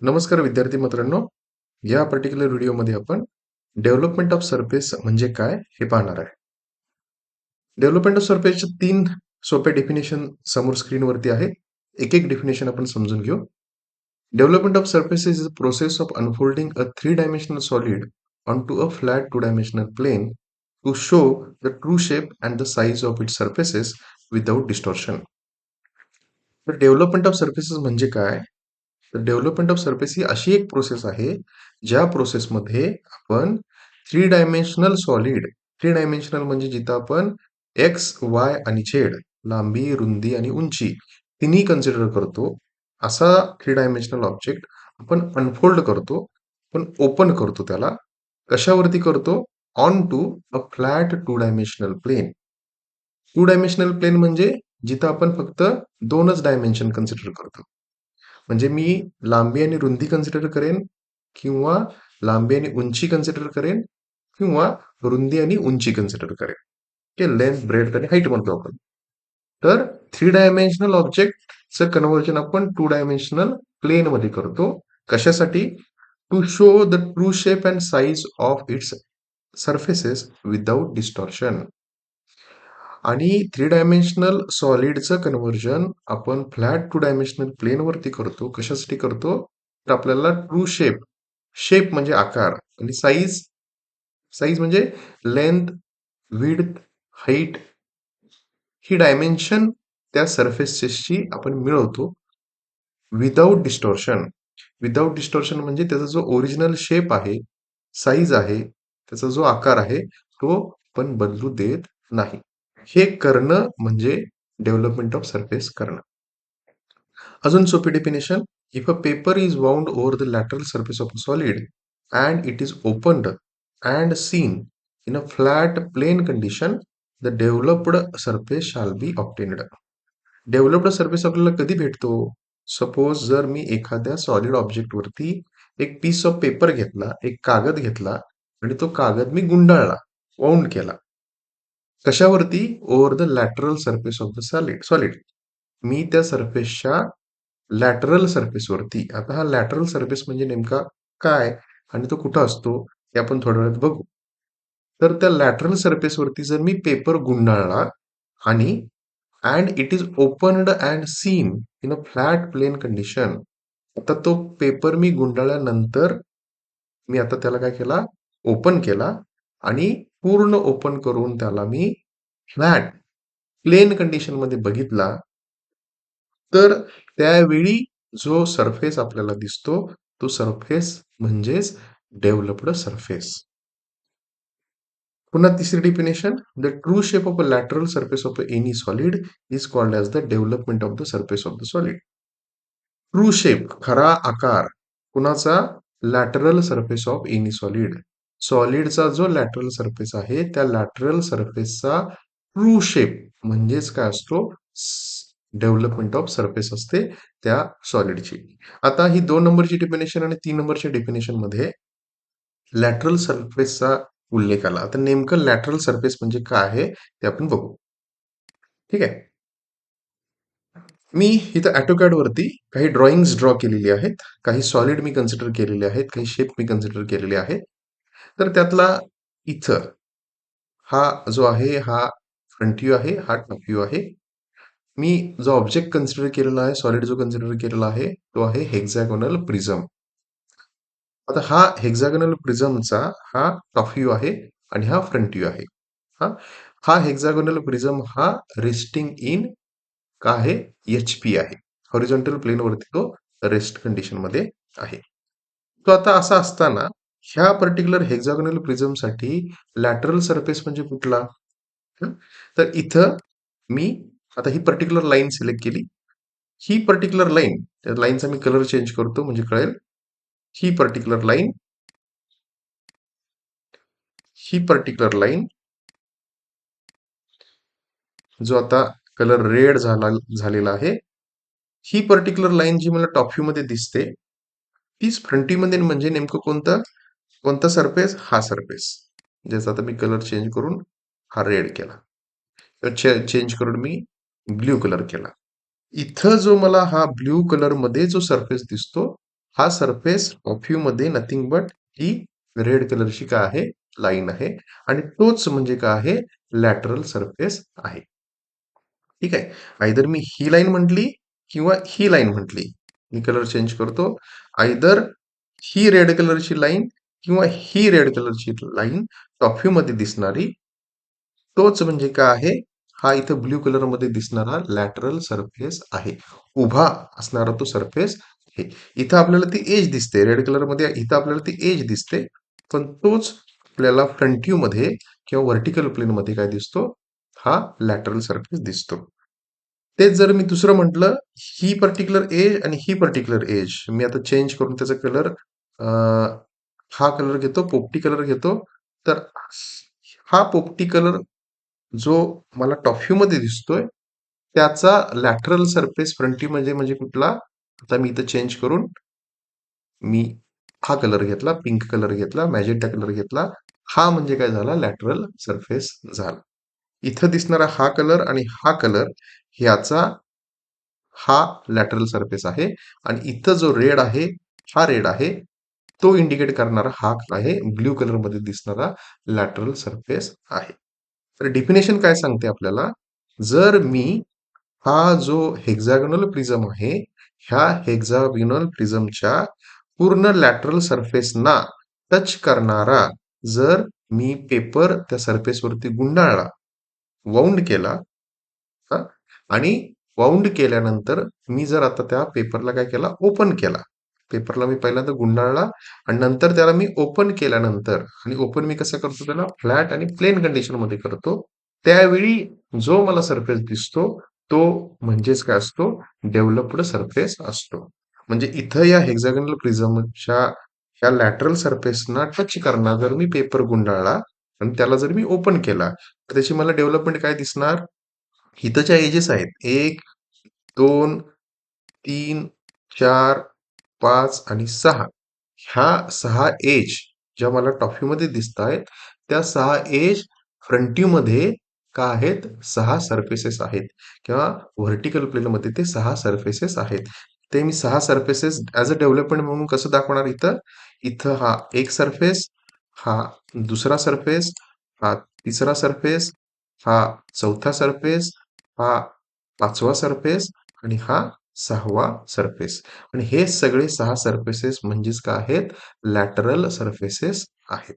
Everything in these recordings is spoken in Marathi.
नमस्कार विद्यार्थी मित्रांनो, या पर्टिक्युलर व्हिडिओमध्ये आपण डेव्हलपमेंट ऑफ सरफेस म्हणजे काय हे पाहणार आहे. डेव्हलपमेंट ऑफ सरफेसचे 3 सोपे डेफिनेशन समोर स्क्रीनवरती आहे. एक डेफिनेशन आपण समजून घेऊ. Development of surface is a process of unfolding a 3-dimensional solid onto a flat 2-dimensional plane to show the true shape and the size of its surfaces without distortion. तर डेव्हलपमेंट ऑफ सर्फेसेस म्हणजे काय? तर डेव्हलपमेंट ऑफ सरफेस ही अशी एक प्रोसेस आहे, ज्या प्रोसेसमध्ये आपण 3 डायमेन्शनल सॉलिड, 3 डायमेन्शनल म्हणजे जिथं आपण एक्स, वाय आणि झेड, लांबी, रुंदी आणि उंची तिन्ही कन्सिडर करतो. असा 3 डायमेन्शनल ऑब्जेक्ट आपण अनफोल्ड करतो, पण ओपन करतो त्याला. कशावरती करतो? On to a flat 2 dimensional plane. 2 dimensional plane म्हणजे जिथं आपण फक्त 2च डायमेन्शन कन्सिडर करतो. म्हणजे मी लांबी आणि रुंदी कन्सिडर करेन किंवा लांबी आणि उंची कन्सिडर करेन किंवा रुंदी आणि उंची कन्सिडर करेन. ओके, लेंथ, ब्रेथ आणि हाईट म्हणतो आपण. तर 3 डायमेन्शनल ऑब्जेक्टचं कन्व्हर्जन आपण 2 डायमेन्शनल प्लेन मध्ये करतो. कशासाठी? To show the true shape and size of its surfaces without distortion. आणि 3 डायमेन्शनल सॉलिडचं कन्व्हर्जन आपण फ्लॅट 2 डायमेन्शनल प्लेनवरती करतो. कशासाठी करतो? तर आपल्याला ट्रू शेप, शेप म्हणजे आकार, आणि साईज, साईज म्हणजे लेंथ, विड्थ, हाईट, ही डायमेन्शन त्या सर्फेसेसची आपण मिळवतो विदाउट डिस्टॉर्शन. विदाउट डिस्टॉर्शन म्हणजे त्याचा जो ओरिजिनल शेप आहे, साईज आहे, त्याचा जो आकार आहे, तो पण बदलू देत नाही. हे करणं म्हणजे डेव्हलपमेंट ऑफ सरफेस करणं. अजून सोपी definition: if a paper is wound over the lateral surface of a solid and it is opened and seen in a flat plane condition, the developed surface shall be obtained. Developed surface आपल्याला कधी भेटतो? सपोज जर मी एखाद्या सॉलिड ऑब्जेक्ट वरती एक पीस ऑफ पेपर घेतला, एक कागद घेतला आणि तो कागद मी गुंडाळला, वाउंड केला. कशावरती? Over the lateral surface of the solid. मी त्या सरफेसच्या लॅटरल सरफेसवरती. आता हा लॅटरल सरफेस म्हणजे नेमका काय आणि तो कुठं असतो हे आपण थोड्या वेळात बघू. तर त्या लॅटरल सरफेसवरती जर मी पेपर गुंडाळला आणि and it is opened and seen in a flat plane condition. आता तो पेपर मी गुंडाळल्यानंतर मी आता त्याला काय केला? ओपन केला आणि पूर्ण ओपन करून त्याला मी फ्लॅट प्लेन कंडिशन मध्ये बघितला, तर त्यावेळी जो सरफेस आपल्याला दिसतो तो सरफेस म्हणजेच डेव्हलप्ड सरफेस. पुन्हा तिसरी definition: the true shape of a lateral surface of any solid is called as the development of the surface of the solid. True shape, खरा आकार कुणाचा? Lateral surface of any solid. सॉलिडचा जो लॅटरल सरफेस आहे त्या लॅटरल सरफेसचा ट्रू शेप म्हणजेच काय असतो? डेव्हलपमेंट ऑफ सरफेस असते त्या सॉलिडची. आता ही 2 नंबरची डेफिनेशन आणि 3 नंबरच्या डेफिनेशन मध्ये लॅटरल सरफेसचा उल्लेख आला. आता नेमकं लॅटरल सरफेस म्हणजे काय आहे ते आपण बघू. ठीक आहे. मी इथं AutoCAD वरती काही ड्रॉइंग्स ड्रॉ केलेली आहेत. काही सॉलिड मी कन्सिडर केलेले आहेत. काही शेप मी कन्सिडर केलेले आहेत. तर त्यातला इथं हा जो आहे हा फ्रंट व्ह्यू आहे, हा टॉप व्ह्यू आहे. मी जो ऑब्जेक्ट कन्सिडर केलेला आहे, सॉलिड जो कन्सिडर केलेला आहे, तो आहे हेक्सागोनल प्रिझम. आता हा हेक्सागोनल प्रिझमचा हा टॉप व्ह्यू आहे आणि हा फ्रंट व्ह्यू आहे. हा हा हेक्सागोनल प्रिझम हा रेस्टिंग इन का आहे? HP आहे. हॉरिझॉन्टल प्लेनवरती तो रेस्ट कंडिशन मध्ये आहे. तो आता असा असताना ह्या पर्टिक्युलर हेक्सागोनल प्रिझमसाठी लॅटरल सरफेस म्हणजे कुठला? हं? तर इथं मी आता ही पर्टिक्युलर लाईन सिलेक्ट केली. ही पर्टिक्युलर लाईन, त्या लाईनचा मी कलर चेंज करतो म्हणजे कळेल. ही पर्टिक्युलर लाईन, ही पर्टिक्युलर लाईन जो आता कलर रेड झालेला आहे, ही पर्टिक्युलर लाईन जी मला टॉप व्ह्यू मध्ये दिसते, तीच फ्रंट व्ह्यू मध्ये म्हणजे नेमकं कोणता सरफेस? हा सरफेस. ज्याचा आता मी कलर चेंज करून हा रेड केला. चेंज करून मी ब्ल्यू कलर केला. इथं जो मला हा ब्ल्यू कलर मध्ये जो सरफेस दिसतो हा सरफेस टॉप व्ह्यू मध्ये नथिंग बट ही रेड कलरची काय आहे लाईन आहे आणि तोच म्हणजे काय आहे लॅटरल सरफेस आहे. ठीक आहे. आयदर मी ही लाईन म्हटली किंवा ही लाईन म्हटली. मी कलर चेंज करतो. आयदर ही रेड कलरची लाईन किंवा ही रेड कलरची लाईन टॉप व्ह्यू मध्ये दिसणारी तोच म्हणजे काय आहे हा इथं ब्ल्यू कलर मध्ये दिसणारा लॅटरल सरफेस आहे. उभा असणारा तो सरफेस आहे. इथं आपल्याला ती एज दिसते रेड कलर मध्ये इथं आपल्याला ती एज दिसते पण तोच आपल्याला फ्रंट व्ह्यू मध्ये किंवा व्हर्टिकल प्लेन मध्ये काय दिसतो हा लॅटरल सरफेस दिसतो. तेच जर मी दुसरं म्हटलं ही पर्टिक्युलर एज आणि ही पर्टिक्युलर एज मी आता चेंज करून त्याचा कलर हा कलर घेतो पोपटी कलर घेतो तर हा पोपटी कलर जो मला टॉप व्ह्यू मध्ये दिसतोय त्याचा लॅटरल सरफेस फ्रंट व्ह्यू म्हणजे कुठला आता मी इथं चेंज करून मी हा कलर घेतला पिंक कलर घेतला मॅजेंटा कलर घेतला हा म्हणजे काय झाला लॅटरल सरफेस झाला. इथं दिसणारा हा कलर आणि हा कलर ह्याचा हा लॅटरल सरफेस आहे आणि इथं जो रेड आहे हा रेड आहे तो इंडिकेट करणारा हा आहे ब्ल्यू कलर मध्ये दिसणारा लॅटरल सरफेस आहे. तर डिफिनेशन काय सांगते आपल्याला जर मी हा जो हेक्झागोनल प्रिझम आहे ह्या हेक्झागोनल प्रिझमच्या पूर्ण लॅटरल सरफेसना टच करणारा जर मी पेपर त्या सरफेसवरती गुंडाळला वाउंड केला हा आणि वाउंड केल्यानंतर मी जर आता त्या पेपरला काय केला ओपन केला पेपरला मी पहिल्यांदा गुंडाळला आणि नंतर त्याला मी ओपन केल्यानंतर आणि ओपन मी कसं करतो त्याला फ्लॅट आणि प्लेन कंडिशन मध्ये करतो त्यावेळी जो मला सरफेस दिसतो तो म्हणजेच काय असतो डेव्हलप्ड सरफेस असतो. म्हणजे इथं या हेक्झागोनल प्रिझमच्या ह्या लॅटरल सरफेसना टच करणार जर मी पेपर गुंडाळला आणि त्याला जर मी ओपन केला तर त्याची मला डेव्हलपमेंट काय दिसणार इथंच्या एजेस आहेत 1, 2, 3, 4, 5 आणि 6. ह्या 6 एज ज्या मला टॉप व्ह्यू मध्ये दिसत आहेत त्या 6 एज फ्रंट व्ह्यू मध्ये का आहेत 6 सरफेसेस आहेत किंवा व्हर्टिकल प्लेन मध्ये ते 6 सरफेसेस आहेत. ते मी 6 सरफेसेस ऍज अ डेव्हलपमेंट म्हणून कसं दाखवणार इथं इथं हा एक सरफेस हा दुसरा सरफेस हा तिसरा सरफेस हा चौथा सरफेस हा पाचवा सरफेस आणि हा सहावा सरफेस आणि हे सगळे 6 सरफेसेस म्हणजेच काय आहेत लॅटरल सरफेसेस आहेत.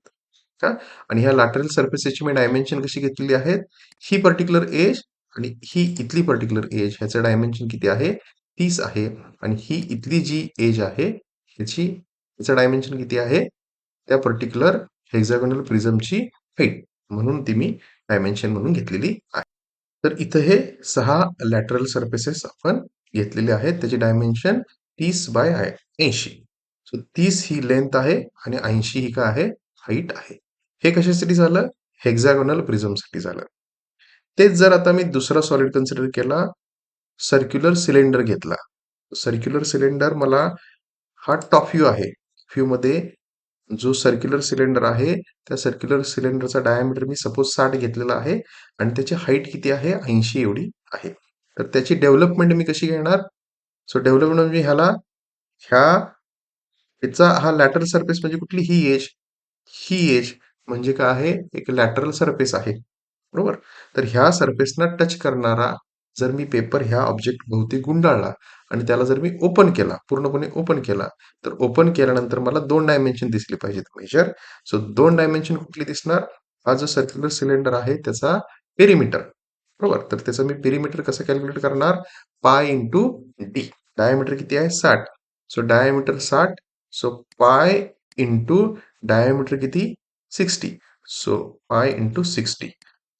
का आणि ह्या लॅटरल सरफेसेसची मी डायमेन्शन कशी घेतलेली आहेत ही पर्टिक्युलर एज आणि ही इथली पर्टिक्युलर एज ह्याचं डायमेन्शन किती आहे 30 आहे आणि ही इथली जी एज आहे ह्याचं डायमेन्शन किती आहे त्या पर्टिक्युलर हेक्झागोनल प्रिझमची हाईट म्हणून ती मी डायमेन्शन म्हणून घेतलेली आहे. तर इथं हे 6 लॅटरल सरफेसेस आपण घेतलेले आहेत त्याची डायमेन्शन 30/80 सो 30 ही लेंथ आहे आणि 80 ही काय आहे हाईट आहे. हे कशासाठी झालं हेक्झागोनल प्रिझमसाठी झालं. तेच जर आता मी दुसरा सॉलिड कन्सिडर केला सर्क्युलर सिलेंडर घेतला सर्क्युलर सिलेंडर मला हा टॉप व्ह्यू आहे व्ह्यू मध्ये जो सर्क्युलर सिलेंडर आहे त्या सर्क्युलर सिलेंडरचा डायमीटर मी सपोज 60 घेतलेला आहे आणि त्याची हाईट किती आहे 80 एवढी आहे. तर त्याची डेव्हलपमेंट मी कशी घेणार सो डेव्हलपमेंट म्हणजे ह्या ह्याचा हा लॅटरल सरफेस म्हणजे कुठली ही एज म्हणजे काय आहे एक लॅटरल सरफेस आहे बरोबर. तर ह्या सरफेसना टच करणारा जर मी पेपर ह्या ऑब्जेक्ट भोवती गुंडाळला आणि त्याला जर मी ओपन केला पूर्णपणे ओपन केला तर ओपन केल्यानंतर मला 2 डायमेन्शन दिसले पाहिजेत मेजर सो 2 डायमेन्शन कुठली दिसणार हा जो सर्क्युलर सिलेंडर आहे त्याचा पेरिमीटर बरोबर. तर त्याचं मी पेरिमीटर कसं कॅल्क्युलेट करणार पाय इंटू डी डायमीटर किती आहे 60 सो डायमीटर 60 सो पाय इंटू डायमीटर किती 60 सो पाय इंटू 60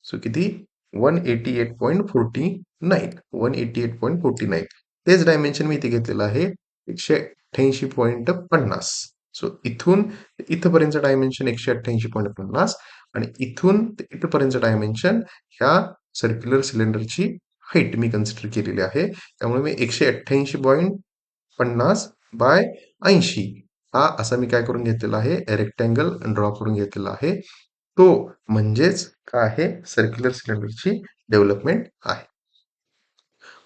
सो किती 188.49 तेच डायमेन्शन मी इथे घेतलेलं आहे 188.50 सो इथून इथपर्यंत डायमेन्शन 188.50 आणि इथून ते इथपर्यंत डायमेन्शन ह्या सर्क्युलर सिलेंडरची हाईट मी कन्सिडर केलेली आहे त्यामुळे मी 188.50/80 हा असा मी काय करून घेतलेला आहे रेक्टँगल ड्रॉ करून घेतलेला आहे. तो म्हणजेच काय आहे सर्क्युलर सिलेंडरची डेव्हलपमेंट आहे.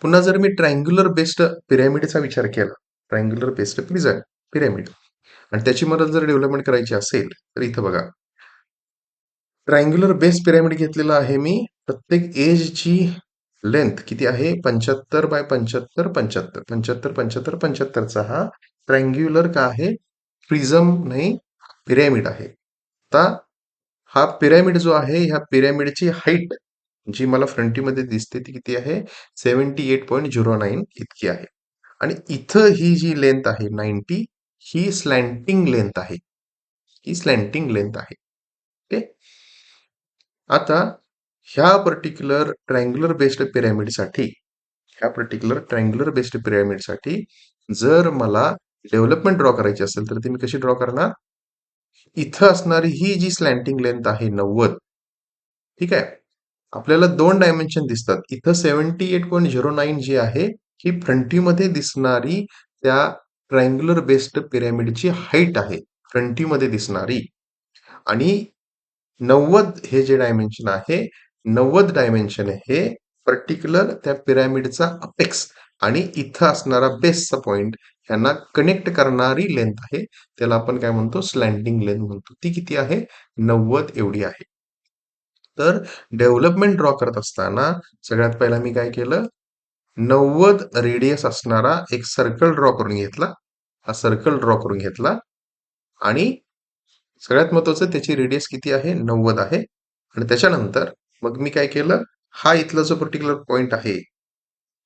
पुन्हा जर मी ट्रायंग्युलर बेस्ड पिरॅमिडचा विचार केला ट्रायंग्युलर बेस्ड प्रिझम पिरॅमिड. आणि त्याची मला जर डेव्हलपमेंट करायची असेल तर इथं बघा, ट्रायंग्युलर बेस पिरॅमिड घेतलेला आहे मी. प्रत्येक एजची लेंथ किती आहे? 75 बाय 75 75 75 75 75चा हा ट्रायंग्युलर का आहे? प्रिझम नाही, पिरॅमिड आहे. आता हा पिरॅमिड जो आहे, ह्या पिरॅमिडची हाईट जी मला फ्रंटीमध्ये दिसते ती किती आहे? 78.09 इतकी आहे. आणि इथं ही जी लेंथ आहे 90, ही स्लॅन्टिंग लेंथ आहे. ही स्लॅन्टिंग लेंथ आहे. ओके. आता ह्या पर्टिक्युलर ट्रायंग्युलर बेस्ड पिरॅमिडसाठी जर मला डेव्हलपमेंट ड्रॉ करायची असेल तर ती मी कशी ड्रॉ करणार? इथं असणारी ही जी स्लॅन्टिंग लेंथ आहे 90, ठीक आहे. आपल्याला दोन डायमेन्शन दिसतात. इथं 78.09 जी आहे, ही फ्रंटीमध्ये दिसणारी त्या ट्रायंग्युलर बेस्ड पिरॅमिडची हाईट आहे. फ्रंटीमध्ये दिसणारी. आणि 90 हे जे डायमेन्शन आहे, 90 डायमेन्शन हे पर्टिक्युलर त्या पिरॅमिडचा अपेक्स आणि इथं असणारा बेसचा पॉइंट ह्यांना कनेक्ट करणारी लेंथ आहे. त्याला आपण काय म्हणतो? स्लॅन्टिंग लेंथ म्हणतो. ती किती आहे? 90 एवढी आहे. तर डेव्हलपमेंट ड्रॉ करत असताना सगळ्यात पहिला मी काय केलं? 90 रेडियस असणारा एक सर्कल ड्रॉ करून घेतला. हा सर्कल ड्रॉ करून घेतला आणि सगळ्यात महत्वाचं त्याची रेडियस किती आहे? 90 आहे. आणि त्याच्यानंतर मग मी काय केलं? हा इथला जो पर्टिक्युलर पॉइंट आहे,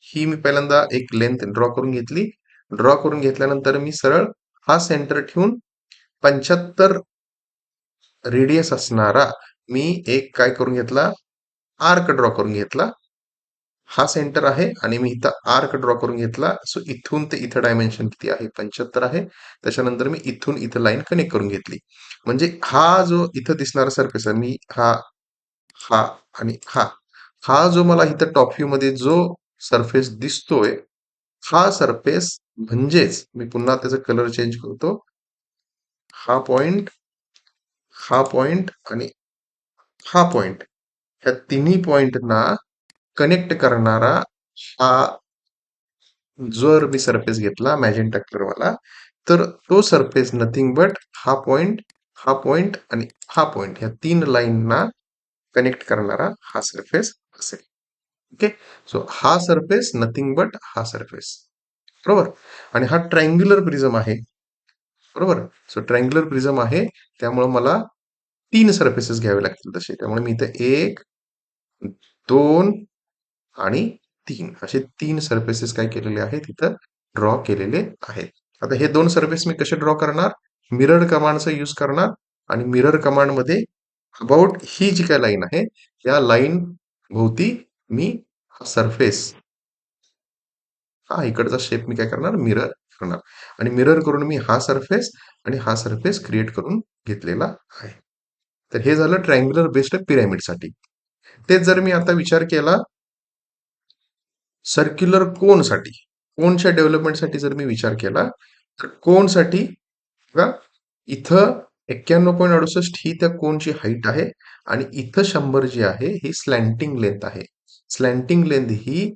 ही मी पहिल्यांदा एक लेंथ ड्रॉ करून घेतली. ड्रॉ करून घेतल्यानंतर मी सरळ हा सेंटर ठेवून 75 रेडियस असणारा मी एक काय करून घेतला? आर्क ड्रॉ करून घेतला. हा सेंटर आहे आणि मी इथं आर्क ड्रॉ करून घेतला. सो इथून ते इथं डायमेन्शन किती आहे? 75 आहे. त्याच्यानंतर मी इथून इथं लाईन कनेक्ट करून घेतली. म्हणजे हा जो इथं दिसणारा सरफेस आहे, मी हा, हा आणि हा जो मला इथं टॉप व्ह्यू मध्ये जो सरफेस दिसतोय, हा सरफेस म्हणजेच मी पुन्हा त्याचा कलर चेंज करतो. हा पॉइंट, हा पॉइंट आणि हा पॉइंट, ह्या तिन्ही पॉइंटना कनेक्ट करणारा हा जर मी सरफेस घेतला मॅजेंटा कलरवाला, तर तो सरफेस नथिंग बट हा पॉइंट आणि हा पॉइंट ह्या तीन लाईनना कनेक्ट करणारा हा सरफेस असेल. ओके. सो हा सरफेस नथिंग बट हा सरफेस. बरोबर. आणि हा ट्रायंग्युलर प्रिझम आहे. बरोबर. सो ट्रायंग्युलर प्रिझम आहे, त्यामुळे मला तीन सरफेसेस घ्यावे लागतील तसे. त्यामुळे मी इथे 1, 2 आणि 3 असे 3 सरफेसेस काय केलेले आहेत इथं ड्रॉ केलेले आहेत. आता हे 2 सरफेस मी कसे ड्रॉ करणार? मिरर कमांडचा यूज करणार आणि मिरर कमांडमध्ये अबाउट ही जी काय लाईन आहे, या लाईन भोवती मी हा सरफेस, हा इकडचा शेप मी काय करणार? मिरर करणार. आणि मिरर करून मी हा सरफेस आणि हा सरफेस क्रिएट करून घेतलेला आहे. तर हे झालं ट्रायंग्युलर बेस्ड पिरॅमिडसाठी. तेच जर मी आता विचार केला सर्क्युलर कोनसाठी, कोनच्या डेव्हलपमेंटसाठी जर मी विचार केला, तर कोनसाठी बघा, इथं 91.68 ही त्या कोनची हाईट आहे आणि इथं 100 जी आहे ही स्लॅन्टिंग लेंथ आहे. स्लॅन्टिंग लेंथ ही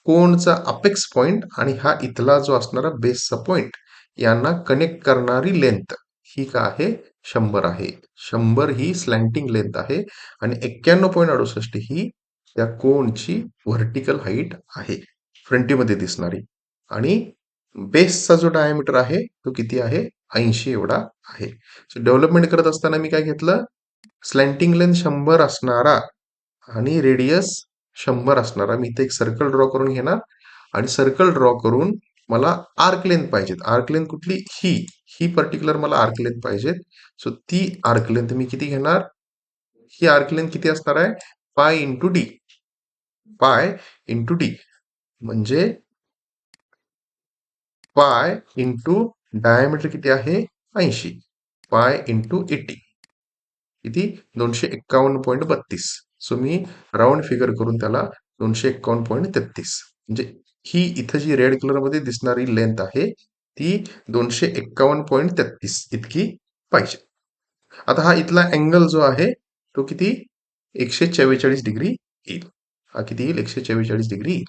कोनचा अपेक्स पॉइंट आणि हा इथला जो असणारा बेसचा पॉइंट यांना कनेक्ट करणारी लेंथ ही का आहे? 100 आहे. 100 ही स्लॅन्टिंग लेंथ आहे आणि 91.68 ही त्या कोनची व्हर्टिकल हाईट आहे, फ्रंटीमध्ये दिसणारी. आणि बेसचा जो डायमीटर आहे तो किती आहे? 80 एवढा आहे. सो डेव्हलपमेंट करत असताना मी काय घेतलं? स्लॅन्टिंग लेंथ 100 असणारा आणि रेडियस 100 असणारा मी इथे एक सर्कल ड्रॉ करून घेणार आणि सर्कल ड्रॉ करून मला आर्क लेंथ पाहिजेत. आर्क लेंथ कुठली? ही पर्टिक्युलर मला आर्क लेंथ पाहिजेत. सो ती आर्क लेंथ मी किती घेणार? ही आर्क लेंथ किती असणार आहे? पाय into D. Pi into D म्हणजे पाय इंटू डायमीटर किती आहे? 80. पाय इंटू 80 किती? 251.32. सो मी राऊंड फिगर करून त्याला 251.33 म्हणजे ही इथं जी रेड कलर मध्ये दिसणारी लेंथ आहे ती 251.33 इतकी पाहिजे. आता हा इथला अँगल जो आहे तो किती? 144 डिग्री येईल. हा किती येईल? 144 डिग्री येईल.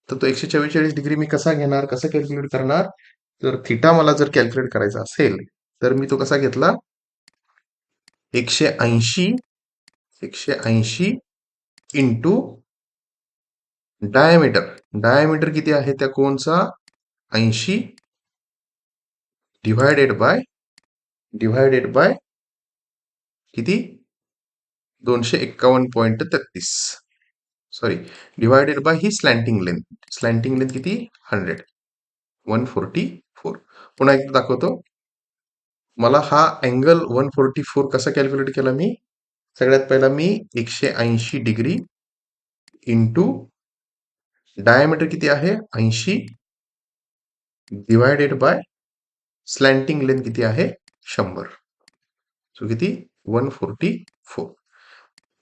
तर तो 144 डिग्री मी कसा घेणार? कसं कॅल्क्युलेट करणार? तर थिटा मला जर कॅल्क्युलेट करायचा असेल तर मी तो कसा घेतला 180 इंटू डायमीटर किती आहे त्या कोनचा 80 डिवायडेड बाय किती 251.33 सॉरी डिवायडेड बाय ही स्लॅन्टिंग लेंथ किती 100 144 पुन्हा एकदा दाखवतो मला हा अँगल 144 कसा कॅल्क्युलेट केला मी सगळ्यात पहिला मी 180 डिग्री इंटू डायमीटर किती आहे 80 डिवायडेड बाय स्लॅन्टिंग लेंथ किती आहे 100 सो किती 144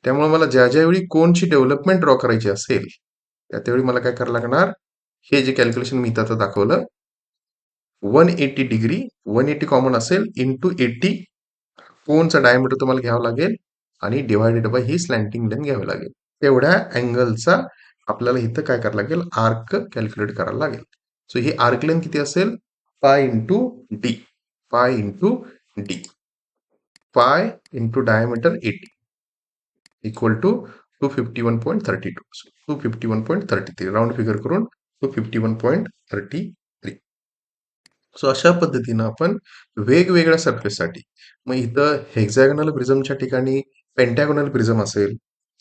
त्यामुळे मला ज्यावेळी कोनची डेव्हलपमेंट ड्रॉ करायची असेल त्यावेळी मला काय करावं लागणार हे जे कॅल्क्युलेशन मी इथं आता दाखवलं 180 डिग्री 180 कॉमन असेल इंटू 80 कोनचा डायमीटर तुम्हाला घ्यावा लागेल आणि डिवायडेड बाय ही स्लॅन्टिंग लेंथ घ्यावी लागेल तेवढ्या अँगलचा आपल्याला इथं काय करावं लागेल आर्क कॅल्क्युलेट करायला लागेल सो ही आर्क लेंथ किती असेल pi into D pi into diameter 80 equal to 251.32 251.33 round figure करून 251.33 सो अशा पद्धतीनं आपण वेगवेगळ्या सरफेससाठी मग इथं हेक्झॅगोनल प्रिझमच्या ठिकाणी पेंटॅगोनल प्रिझम असेल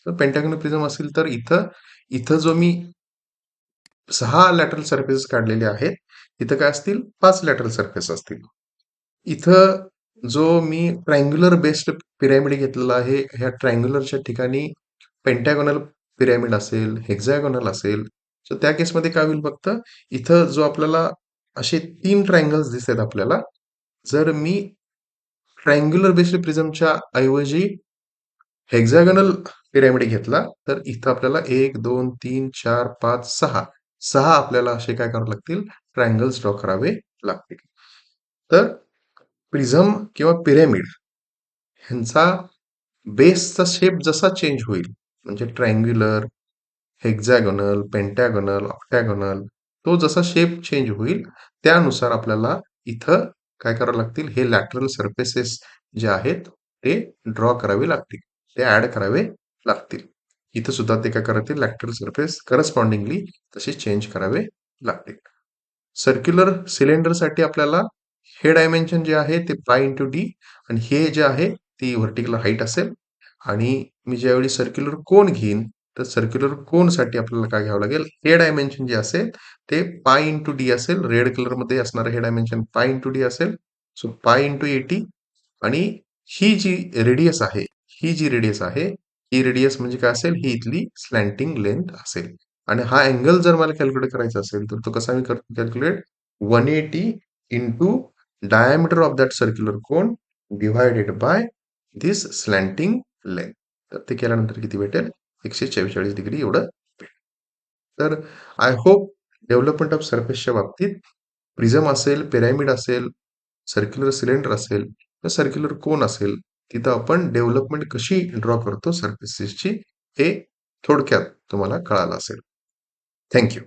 तर पेंटॅगोनल प्रिझम असेल तर इथं इथं जो मी 6 लॅटरल सरफेस काढलेले आहेत इथं काय असतील 5 लॅटरल सरफेस असतील इथं जो मी ट्रायंग्युलर बेस्ड पिरॅमिड घेतलेला आहे ह्या ट्रायंग्युलरच्या ठिकाणी पेंटॅगोनल पिरॅमिड असेल हेक्झॅगोनल असेल तर त्या केसमध्ये काय होईल फक्त इथं जो आपल्याला असे 3 ट्रायंगल्स दिसतात आपल्याला जर मी ट्रायंग्युलर बेस्ड प्रिझमच्या ऐवजी हेक्झॅगोनल पिरॅमिड घेतला तर इथं आपल्याला 1 2 3 4 5 6 आपल्याला असे काय करावे लागतील ट्रायंगल्स ड्रॉ करावे लागतील तर प्रिझम किंवा पिरॅमिड ह्यांचा बेसचा शेप जसा चेंज होईल म्हणजे ट्रायंग्युलर हेक्झॅगोनल पेंटॅगोनल ऑक्टॅगोनल तो जसा शेप चेंज होईल त्यानुसार आपल्याला इथं काय करावं लागतील हे लॅटरल सरफेसेस जे आहेत ते ड्रॉ करावे लागतील ते ऍड करावे लागतील इथं सुद्धा ते काय करातील लॅटरल सरफेस करस्पॉन्डिंगली तसे चेंज करावे लागतील सर्क्युलर सिलेंडरसाठी आपल्याला हे डायमेन्शन जे आहे ते पाय इंटू डी आणि हे जे आहे ती व्हर्टिकल हाईट असेल आणि मी ज्यावेळी सर्क्युलर कोन घेईन तर सर्क्युलर कोनसाठी आपल्याला काय घ्यावं लागेल हे डायमेन्शन जे असेल ते पाय इंटू डी असेल रेड कलर मध्ये असणारं हे डायमेन्शन पाय इंटू डी असेल सो पाय इंटू 80 आणि ही जी रेडियस आहे ही रेडियस म्हणजे काय असेल ही इथली स्लॅन्टिंग लेंथ असेल आणि हा अँगल जर मला कॅल्क्युलेट करायचा असेल तर तो कसा मी करतो calculate 180 into diameter of that circular cone divided by this slanting length तर ते केल्यानंतर किती भेटेल 144 डिग्री एवढं तर आय होप डेव्हलपमेंट ऑफ सरफेसच्या बाबतीत प्रिझम असेल पिरॅमिड असेल सर्क्युलर सिलेंडर असेल तर सर्क्युलर कोन असेल तिथं आपण डेव्हलपमेंट कशी ड्रॉ करतो सरफेसेसची हे थोडक्यात तुम्हाला कळालं असेल थँक्यू